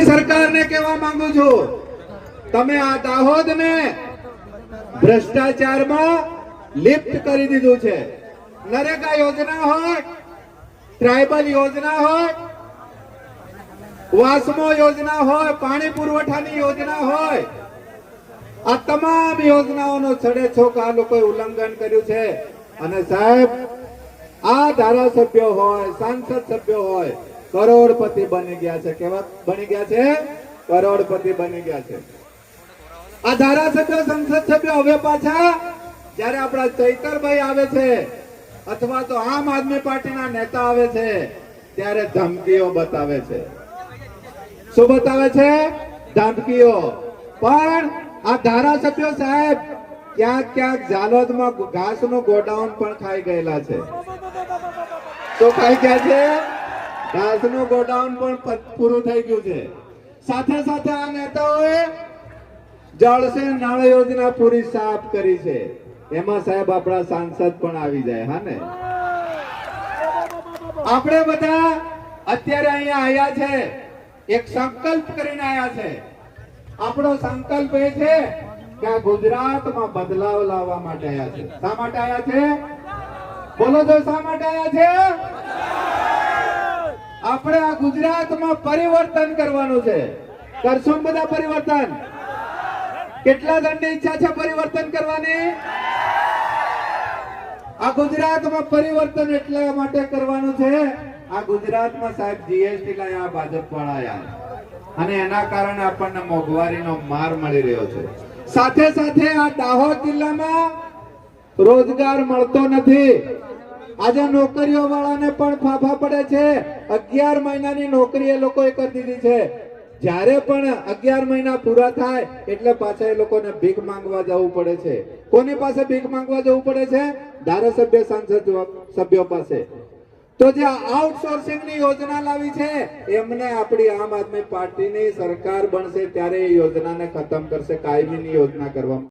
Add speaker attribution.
Speaker 1: સરકારને કહેવા માંગુ છું, તમે આ દાહોદને ભ્રષ્ટાચારમાં લિપ્ત કરી દીધું છે. નરેગા યોજના હોય, ટ્રાઇબલ યોજના હોય, વાસ્મો યોજના હોય, પાણી પુરવઠાની યોજના હોય, આ તમામ યોજનાઓનો છડેછોક આ લોકોએ ઉલ્લંઘન કર્યું છે. અને સાહેબ, આ ધારાસભ્યો હોય, સાંસદ સભ્યો હોય, કરોડપતિ બની ગયા છે. કેવા બની ગયા છે? કરોડપતિ બની ગયા છે. આ ધારાસભ્યો, સંસદ સભ્યો હવે પાછા જયારે આપણા ચૈતરભાઈ આવે છે અથવા તો આમ આદમી પાર્ટીના નેતા આવે છે ત્યારે ધમકીઓ બતાવે છે. શું બતાવે છે? ધમકીઓ. પણ આ ધારાસભ્યો સાહેબ ક્યાંક ક્યાંક ઝાલોદમાં ઘાસનું ગોડાઉન પણ ખાઈ ગયેલા છે. તો ખાઈ ગયા છે? ઘાસનું ગોડાઉન પણ પૂરું થઈ ગયું છે. સાથે સાથે આ નેતાઓએ જળ સે નળ યોજના પૂરી સાફ કરી છે. એમાં સાહેબ આપણા સાંસદ પણ આવી જાય. હા ને? આપણે બધા અત્યારે અહીંયા આવ્યા છે, એક સંકલ્પ કરીને આવ્યા છે. આપણો સંકલ્પ એ છે કે આ ગુજરાતમાં બદલાવ લાવવા માટે આવ્યા છે. શા માટે આવ્યા છે? બોલો તો, શા માટે આવ્યા છે? આપણે આ ગુજરાતમાં પરિવર્તન કરવાનું છે. કરશું બધા પરિવર્તન? કેટલા જણની ઈચ્છા છે પરિવર્તન કરવાની? આ ગુજરાતમાં પરિવર્તન એટલા માટે કરવાનું છે, આ ગુજરાતમાં સાહેબ જીએસટી લાયા ભાજપ વાળા, અને એના કારણે આપણને મોંઘવારીનો માર મળી રહ્યો છે. સાથે સાથે આ દાહોદ જિલ્લામાં રોજગાર મળતો નથી. આજે નોકરીઓ વાળાને પણ ફાફા પડે છે. 11 મહિનાની નોકરી એ લોકોએ કરી દીધી છે. જ્યારે પણ 11 મહિના પૂરા થાય એટલે પાછા એ લોકોને ભીખ માંગવા જવું પડે છે. કોની પાસે ભીખ માંગવા જવું પડે છે? ધારાસભ્ય, સાંસદ સભ્યો પાસે. તો જે આઉટસોર્સિંગ ની યોજના લાવી છે, એમને આપણી આમ આદમી પાર્ટીની સરકાર બનશે ત્યારે એ યોજનાને ખતમ કરશે, કાયમીની યોજના કરવામાં.